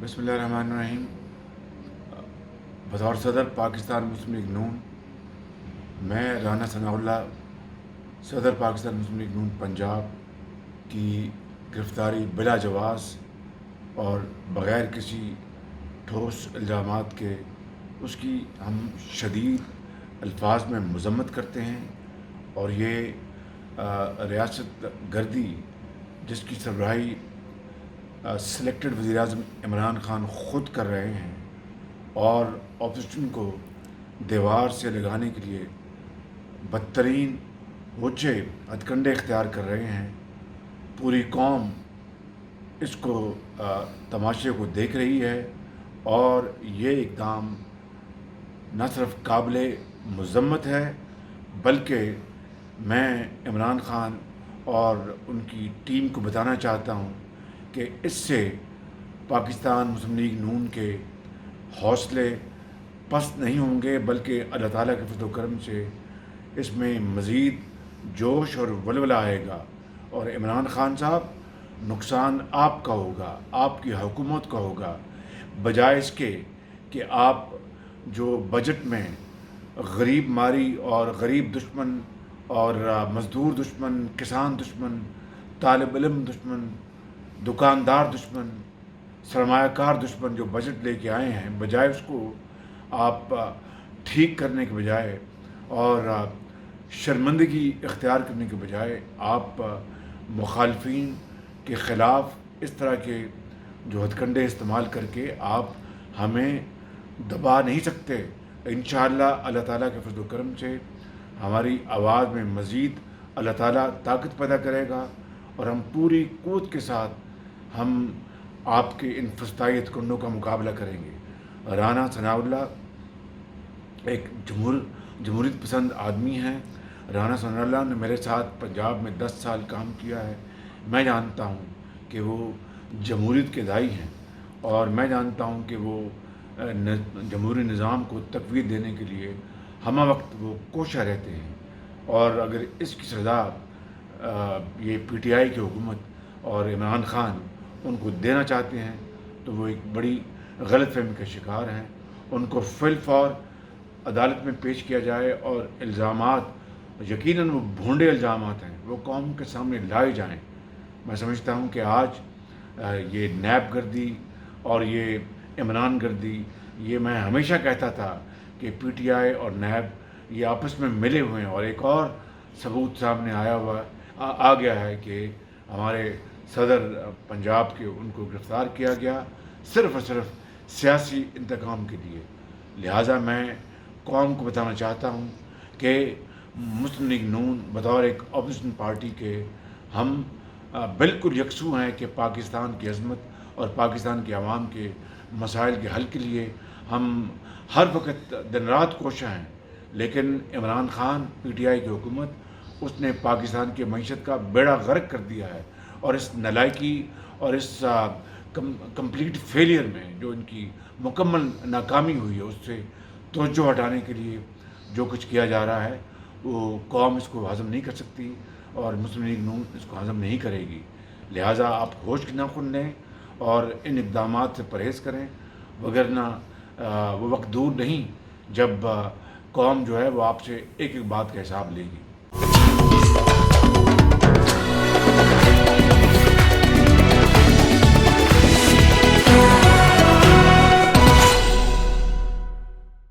बिस्मिल्लाहिर्रहमानिर्रहीम। बतौर सदर पाकिस्तान मुस्लिम लीग नून, मैं राना सनाउल्लाह सदर पाकिस्तान मुस्लिम लीग नून पंजाब की गिरफ़्तारी बिला जवाज़ और बग़ैर किसी ठोस इल्ज़ामात के उसकी हम शदीद अल्फाज में मज़म्मत करते हैं। और ये रियासत गर्दी जिसकी सरबराही सिलेक्टेड वज़ीर-ए-आज़म इमरान ख़ान ख़ुद कर रहे हैं और अपोजिशन को दीवार से लगाने के लिए बदतरीन वजह हथकंडे इख्तियार कर रहे हैं, पूरी कौम इसको तमाशे को देख रही है। और ये इक़दाम न सिर्फ काबिले मज़म्मत है, बल्कि मैं इमरान ख़ान और उनकी टीम को बताना चाहता हूँ कि इससे पाकिस्तान मुस्लिम लीग नून के हौसले पस्त नहीं होंगे, बल्कि अल्लाह ताला के फज़ल व करम से इसमें मज़ीद जोश और वलवला आएगा। और इमरान ख़ान साहब, नुकसान आपका होगा, आपकी हुकूमत का होगा, बजाय इसके कि आप जो बजट में गरीब मारी और गरीब दुश्मन और मज़दूर दुश्मन, किसान दुश्मन, तालिब इल्म दुश्मन, दुकानदार दुश्मन, सरमायाकार दुश्मन जो बजट लेके आए हैं, बजाय उसको आप ठीक करने के बजाय और शर्मिंदगी इख्तियार करने के बजाय आप मुखालफिन के ख़िलाफ़ इस तरह के जो हथकंडे इस्तेमाल करके आप हमें दबा नहीं सकते। इंशाअल्लाह अल्लाह ताला के फज़ल व करम से हमारी आवाज़ में मज़ीद अल्लाह ताला ताकत पैदा करेगा और हम पूरी क़ुव्वत के साथ हम आपके इन फ़िस्ताई हथकंडों का मुकाबला करेंगे। राना सनाउल्लाह एक जमहूरियत पसंद आदमी हैं। राना सनाउल्लाह ने मेरे साथ पंजाब में 10 साल काम किया है। मैं जानता हूँ कि वो जमहूरियत के दाई हैं और मैं जानता हूँ कि वो जमहूरी निज़ाम को तक़वीत देने के लिए हमा वक्त वो कोशा रहते हैं। और अगर इसकी सज़ा ये PTI की हुकूमत और इमरान ख़ान उनको देना चाहते हैं तो वो एक बड़ी गलतफ़हमी का शिकार हैं। उनको फ़िलफ़ौर अदालत में पेश किया जाए और इल्ज़ामात, यकीनन वो भोंडे इल्ज़ामात हैं, वो कौम के सामने लाए जाएँ। मैं समझता हूँ कि आज ये नैब गर्दी और ये इमरान गर्दी, ये मैं हमेशा कहता था कि PTI और नैब ये आपस में मिले हुए हैं। और एक और सबूत सामने आ गया है कि हमारे सदर पंजाब के उनको गिरफ़्तार किया गया सिर्फ़ और सिर्फ सियासी इंतकाम के लिए। लिहाजा मैं कौम को बताना चाहता हूँ कि मुस्लिम लीग नून बतौर एक अपोजिशन पार्टी के हम बिल्कुल यकसू हैं कि पाकिस्तान की अज़मत और पाकिस्तान के अवाम के मसाइल के हल के लिए हम हर वक्त दिन रात कोशा हैं। लेकिन इमरान ख़ान, PTI की हुकूमत, उसने पाकिस्तान की मईशत का बेड़ा गर्क कर दिया है। और इस नालायकी और इस कंप्लीट फेलियर में जो इनकी मुकम्मल नाकामी हुई है, उससे तवज्जो हटाने के लिए जो कुछ किया जा रहा है वो कौम इसको हज़म नहीं कर सकती और मुस्लिम लीग नून इसको हज़म नहीं करेगी। लिहाजा आप होश की नाखुन लें और इन इक़दामात से परहेज़ करें, वगरना वो वक्त दूर नहीं जब कौम जो है वो आपसे एक एक बात का हिसाब लेगी।